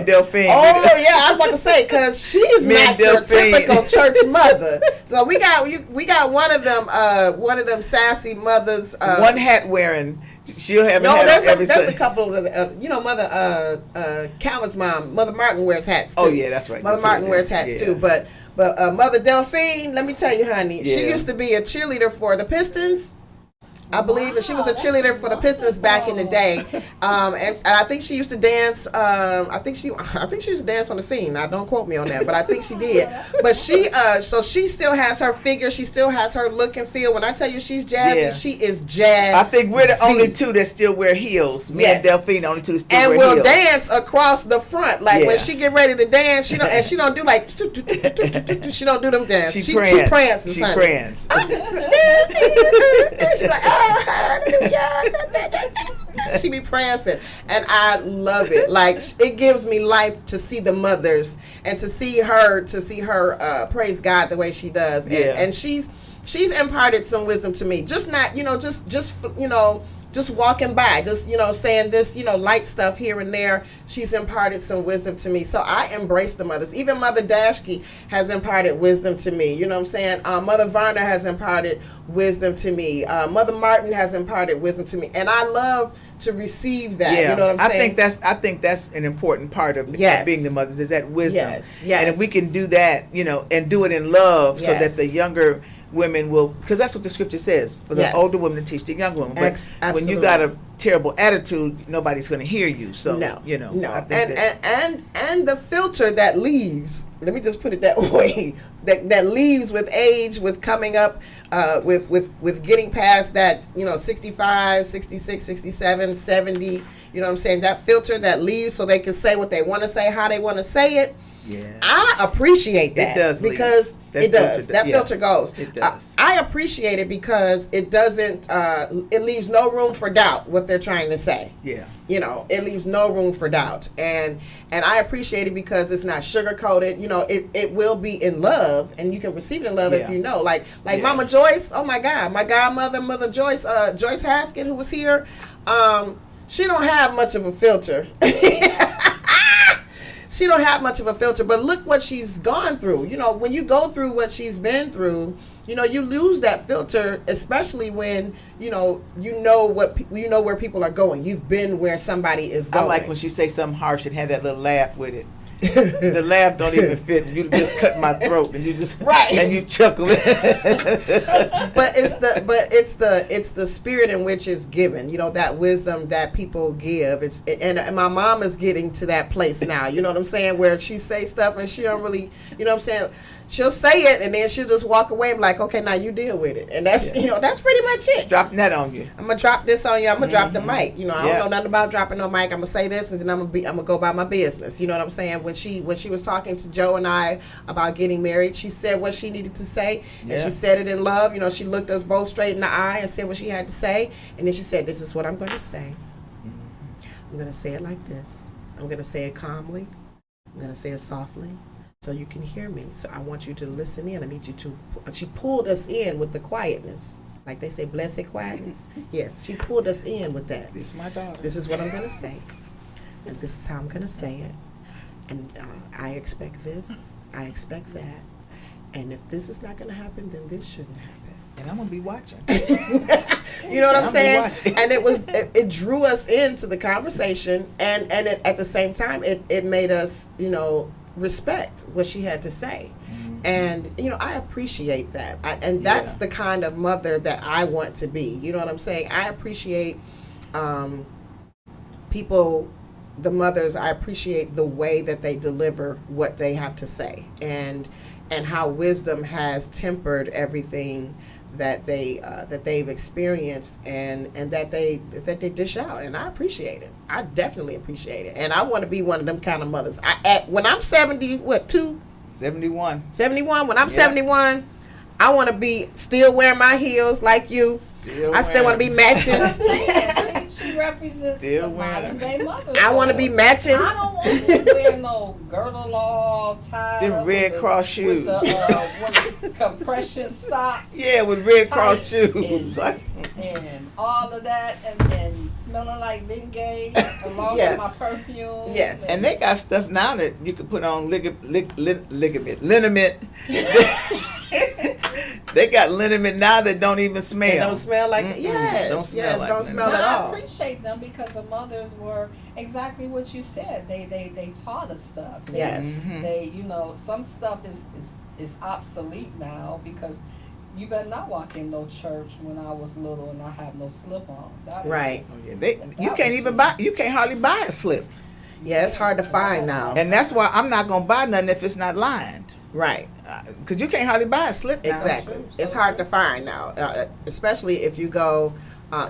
Delphine. Oh yeah, I was about to say because she's not your typical church mother. So we got one of them SASI mothers. One hat wearing. She'll have there's a couple of Mother Calvin's mom, Mother Martin wears hats too. Oh yeah, that's right. Mother Martin wears hats too, but Mother Delphine, let me tell you, honey, she used to be a cheerleader for the Pistons. I believe, and she was a cheerleader for the Pistons back in the day, and I think she used to dance. I think she used to dance on the scene. Now, don't quote me on that, but I think she did. But so she still has her figure. She still has her look and feel. When I tell you she's jazzy, she is jazzy. I think we're the only two that still wear heels. Me and Delphine, the only two that still wear heels. And will dance across the front, like when she get ready to dance. She don't do like she don't do them dance. She prance. She prance. She's like. She be prancing, and I love it. Like, it gives me life to see the mothers and to see her praise God the way she does. And she's imparted some wisdom to me. Just not, just walking by, just, saying this, light stuff here and there. She's imparted some wisdom to me. So I embrace the mothers. Even Mother Dashke has imparted wisdom to me. You know what I'm saying? Mother Varner has imparted wisdom to me. Mother Martin has imparted wisdom to me. And I love to receive that. Yeah. You know what I'm saying? I think that's an important part of being the mothers is that wisdom. Yes. And if we can do that, and do it in love so that the younger women will, because that's what the scripture says, for the older women to teach the young women. But when you got a terrible attitude, nobody's going to hear you. So no. I think and the filter that leaves let me just put it that way, that leaves with age, with coming up, with getting past that, 65, 66, 67, 70, you know what I'm saying, that filter that leaves so they can say what they want to say, how they want to say it. Yeah. I appreciate that. It does because leave. it does. That Yeah. filter goes. It does. I appreciate it because it doesn't. It leaves no room for doubt what they're trying to say. Yeah. It leaves no room for doubt, and I appreciate it because it's not sugar coated. It will be in love, and you can receive it in love Yeah. if you know. Like Yeah. Mama Joyce. Oh my God, my godmother, Mother Joyce, Joyce Haskett, who was here. She don't have much of a filter. She don't have much of a filter, but look what she's gone through. When you go through what she's been through, you lose that filter, especially when you know where people are going. You've been where somebody is going. I like when she say something harsh and had that little laugh with it. The laugh don't even fit. You just cut my throat, and you just Right. and you chuckle. But it's the spirit in which it's given. That wisdom that people give. And my mom is getting to that place now. You know what I'm saying? Where she say stuff and she don't really. You know what I'm saying? She'll say it and then she'll just walk away and be like, okay, now you deal with it. And that's that's pretty much it. Dropping that on you. I'm gonna drop this on you. I'm gonna drop the mic. I Yeah. don't know nothing about dropping no mic. I'm gonna say this and then I'm gonna go about my business. You know what I'm saying? When she was talking to Joe and I about getting married, she said what she needed to say, and Yeah. she said it in love. She looked us both straight in the eye and said what she had to say, and then she said, "This is what I'm gonna say. I'm gonna say it like this. I'm gonna say it calmly. I'm gonna say it softly." So you can hear me. So I want you to listen in. I need you to. She pulled us in with the quietness, like they say, blessed quietness. Yes, she pulled us in with that. This is my daughter. This is what I'm gonna say, and this is how I'm gonna say it. And I expect this. I expect that. And if this is not gonna happen, then this shouldn't happen. And I'm gonna be watching. You know what I'm I'm saying? watching. And it drew us into the conversation, and at the same time, it made us respect what she had to say. And I appreciate that. And that's the kind of mother that I want to be. You know what I'm saying? I appreciate people, the mothers. I appreciate the way that they deliver what they have to say, and how wisdom has tempered everything that they've experienced, and that they dish out. And I appreciate it. I definitely appreciate it. And I want to be one of them kind of mothers. When I'm 71, 71. when I'm 71, I want to be still wearing my heels like you. I still want to be matching. She represents Still the modern day mother. I want to be matching. I don't want to wear no girdle all tied Them up Red with Cross shoes. with the compression socks. Yeah, with Red Cross tight, shoes. and all of that, and smelling like Bengay along Yeah. with my perfume. Yes. And they got stuff now that you can put on liniment. They got liniment now that don't even smell. It don't smell like it. Mm-mm. Yes. Don't smell like don't that. smell But at I all. appreciate them because the mothers were exactly what you said. They taught us stuff. Yes. They some stuff is obsolete now because you better not walk in no church when I was little and I have no slip on. That was Right. just- You that can't was even just- buy. You can't hardly buy a slip, Yeah, it's hard to find now. and that's why I'm not gonna buy nothing if it's not lined. Right. Because you can't hardly buy a slip now. Exactly. It's hard to find now, especially if you go.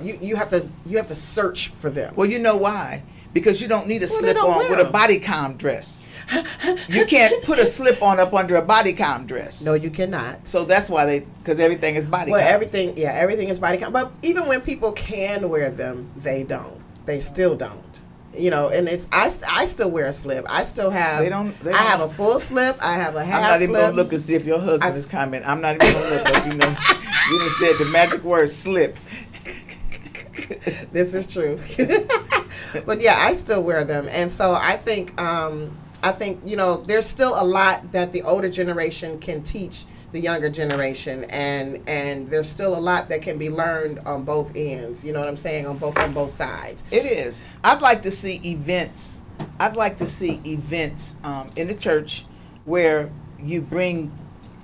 You have to search for them. Well, you know why? Because you don't need a Well, they slip don't on wear with a them. bodycon dress. You can't put a slip on up under a bodycon dress. No, you cannot. So that's why because everything is bodycon. Well, everything is body count. But even when people can wear them, they don't. They still don't. And it's I still wear a slip. I still have. They don't- I have a full slip. I have a half I'm not slip. even gonna look and see if your husband is commenting. I'm not even gonna look because you just said the magic word slip. This is true. But yeah, I still wear them, and so I think there's still a lot that the older generation can teach the younger generation, and there's still a lot that can be learned on both ends. You know what I'm saying? On both sides. It is. I'd like to see events. In the church where you bring,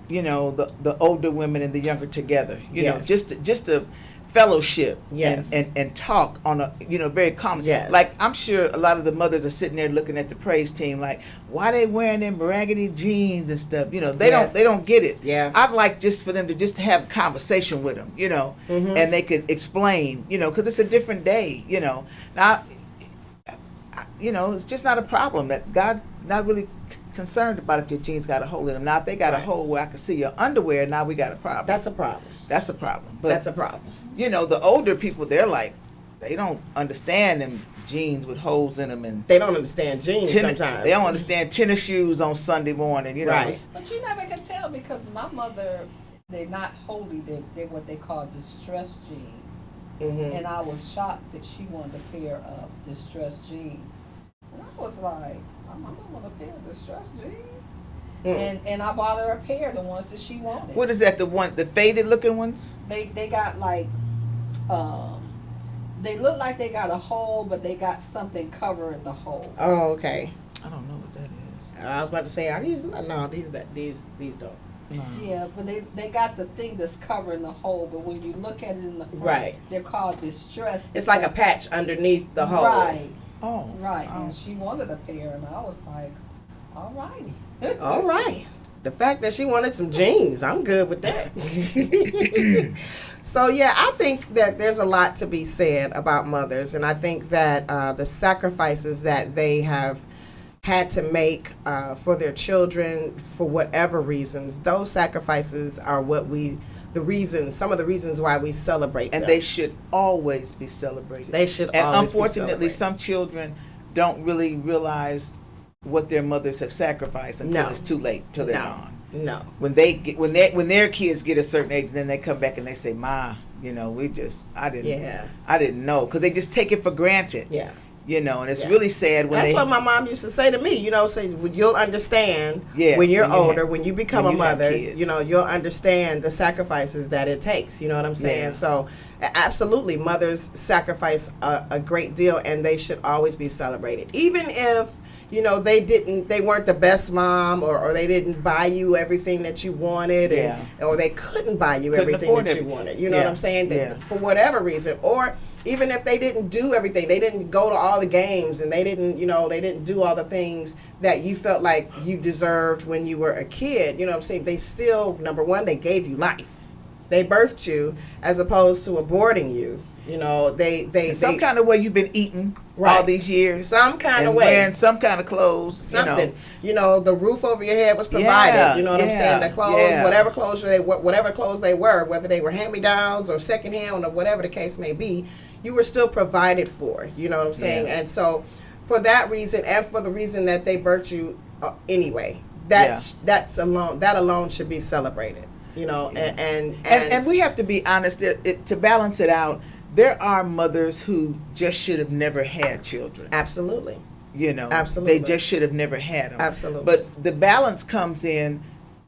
the older women and the younger together. You know, Yes. just to fellowship Yes. and talk on a very calm. Yes. Like I'm sure a lot of the mothers are sitting there looking at the praise team like, why they wearing them raggedy jeans and stuff. They don't get it. Yeah. I'd like just for them to just have a conversation with them, and they could explain, because it's a different day, Now, it's just not a problem that God not really concerned about if your jeans got a hole in them. Now, if they got a hole where I can see your underwear, now we got a problem. That's a problem. That's a problem. But, That's a problem. the older people, they're like, they don't understand them jeans with holes in them, and They don't understand jeans sometimes. they don't understand tennis shoes on Sunday morning. Right. But you never can tell because my mother, they're not holy. They're what they call distressed jeans. Mm-hmm. And I was shocked that she wanted a pair of distressed jeans. And I was like, my mama want a pair of distressed jeans? And I bought her a pair, the ones that she wanted. What is that? The faded looking ones? They got like, they look like they got a hole, but they got something covering the hole. Oh, okay. I don't know what that is. I was about to say, are these? No, these don't. No. Yeah, but they got the thing that's covering the hole, but when you look at it in the front, Right. they're called distress. It's like a patch underneath the hole. Right, Oh. right. Oh. And she wanted a pair, and I was like, all righty. All right. The fact that she wanted some jeans, I'm good with that. So, yeah, I think that there's a lot to be said about mothers, and I think that the sacrifices that they have had to make for their children for whatever reasons, those sacrifices are some of the reasons why we celebrate And them. they should always be celebrated. They should And always be unfortunately, celebrated. some children don't really realize what their mothers have sacrificed until No. it's too late, till they're No. gone. No. When their kids get a certain age, then they come back and they say, "Ma, I didn't know," because they just take it for granted. Yeah. And it's Yeah. really sad when That's they. what my mom used to say to me. Say, you'll understand Yeah, when you're when you older, have- when you become when a you have mother, kids. you'll understand the sacrifices that it takes. You know what I'm saying? Yeah. So, absolutely, mothers sacrifice a great deal, and they should always be celebrated. Even if, they weren't the best mom, or they didn't buy you everything that you wanted, or they couldn't buy you Couldn't everything afford that you everything. wanted. You know what Yeah. I'm saying? Yeah. For whatever reason, or even if they didn't do everything, they didn't go to all the games, and they didn't do all the things that you felt like you deserved when you were a kid. You know what I'm saying? They still, number one, they gave you life. They birthed you as opposed to aborting you. Some kind of way you've been eating all Right. these years. Some kind and of way. wearing some kind of clothes. Something. The roof over your head was provided. Yeah, You know what I'm saying? The clothes, yeah. whatever clothes they were, whether they were hand-me-downs or secondhand or whatever the case may be, you were still provided for. You know what I'm saying? Yeah. And so, for that reason, and for the reason that they birthed you anyway, that alone should be celebrated. And we have to be honest. To balance it out, there are mothers who just should have never had children. Absolutely. They Absolutely. just should have never had them. Absolutely. But the balance comes in,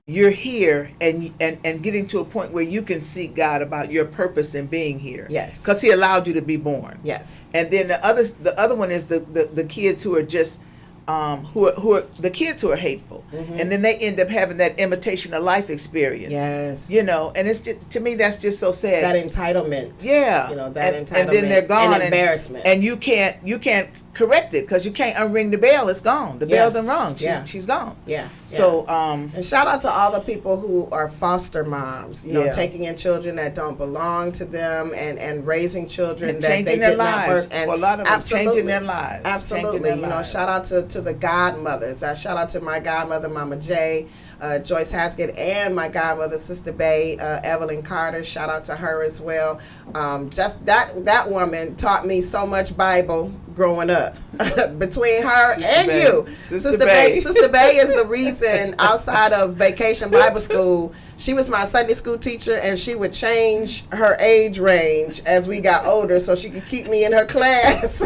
you're here and getting to a point where you can seek God about your purpose in being here. Yes. Because He allowed you to be born. Yes. And then the other one is the kids who are just who are the kids who are hateful, and then they end up having that imitation of life experience. Yes. And it's just, to me, that's just so sad. That entitlement. Yeah. That and entitlement. then they're gone. And embarrassment. And you can't correct it because you can't unring the bell. It's gone. The bell's been rung. She's gone. Yeah. So and shout out to all the people who are foster moms, taking in children that don't belong to them and raising children and that changing they their did not lives. birth. And For a lot of them, absolutely, changing their lives. Absolutely. Changing their lives. Shout out to the godmothers. Shout out to my godmother, Mama J, Joyce Haskett, and my godmother, Sister Bay, Evelyn Carter. Shout out to her as well. Just that woman taught me so much Bible growing up. Between her and Bay. you, Sister Bay. Sister Bay is the reason. Outside of Vacation Bible School, she was my Sunday school teacher, and she would change her age range as we got older so she could keep me in her class.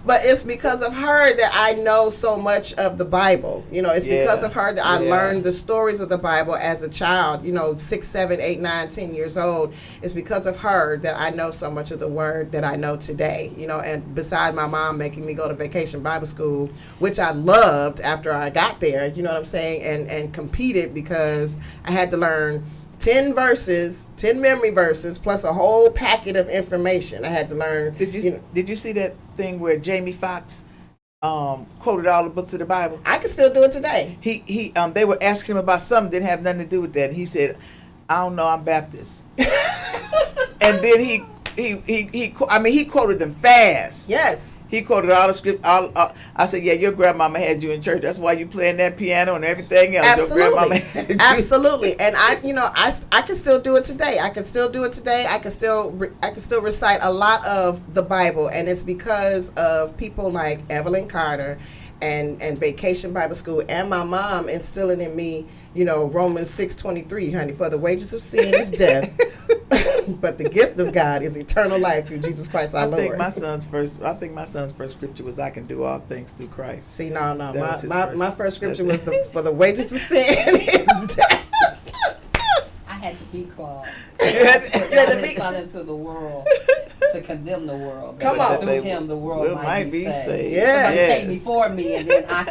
But it's because of her that I know so much of the Bible. It's because of her that I learned the stories of the Bible as a child, 6, 7, 8, 9, 10 years old. It's because of her that I know so much of the word that I know today. And besides my mom making me go to Vacation Bible School, which I loved after I got there, you know what I'm saying, and competed because I had to learn 10 verses, 10 memory verses, plus a whole packet of information. I had to learn. Did you see that thing where Jamie Foxx quoted all the books of the Bible? I can still do it today. They were asking him about something that didn't have nothing to do with that. He said, "I don't know, I'm Baptist." And then he quoted them fast. Yes. He quoted all the script. I said, "Yeah, your grandmama had you in church. That's why you playing that piano and everything else." Absolutely. Your grandmama had you. Absolutely. And I can still do it today. I can still recite a lot of the Bible, and it's because of people like Evelyn Carter and Vacation Bible School and my mom instilling in me, Romans 6:23, honey, for the wages of sin is death. But the gift of God is eternal life through Jesus Christ our Lord. I think my son's first scripture was, "I can do all things through Christ." See, no. My first scripture was for the wages of sin is death. I had to be clause. You had to be son into the world to condemn the world. Come on. Through him, the world might be saved. Yeah. Somebody came before me, and then I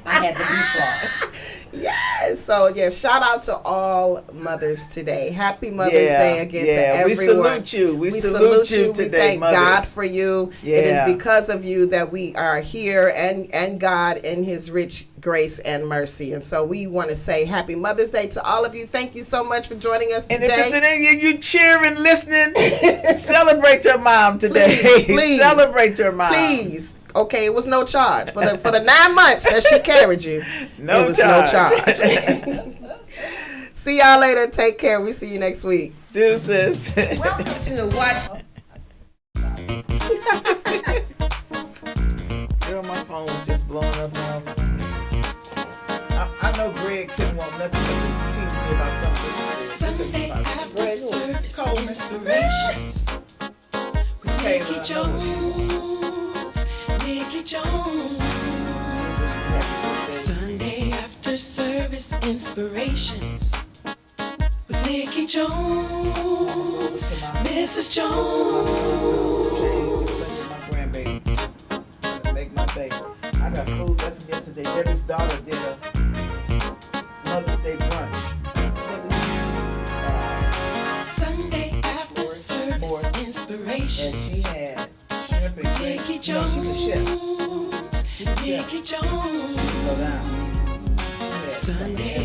had to be clause. Yes. So, shout out to all mothers today. Happy Mother's Day again to everyone. We salute you. We salute you today, We thank mothers. God for you. Yeah. It is because of you that we are here, and God in his rich grace and mercy. And so we want to say Happy Mother's Day to all of you. Thank you so much for joining us today. And if it's in any of you cheering, listening, celebrate your mom today. Please. Celebrate your mom. Please. Okay, it was no charge for the 9 months that she carried you. No it was charge. no charge. See y'all later. Take care. We see you next week. Deuces. Welcome to Watch. Girl, my phone was just blowing up now. I know Greg couldn't want nothing to teach me about something. Sunday after service inspirations with Nikki Jones. Nikki Jones. Sunday after service inspirations with Nikki Jones. Mrs. Jones. My grandbaby. Make my day. I got food left from yesterday. Debbie's daughter did a Mother's Day brunch. Sunday after service inspirations. And she had shrimp and green. Nikki No, she's a chef. Jones. Nikki Jones. Go down. She had Sunday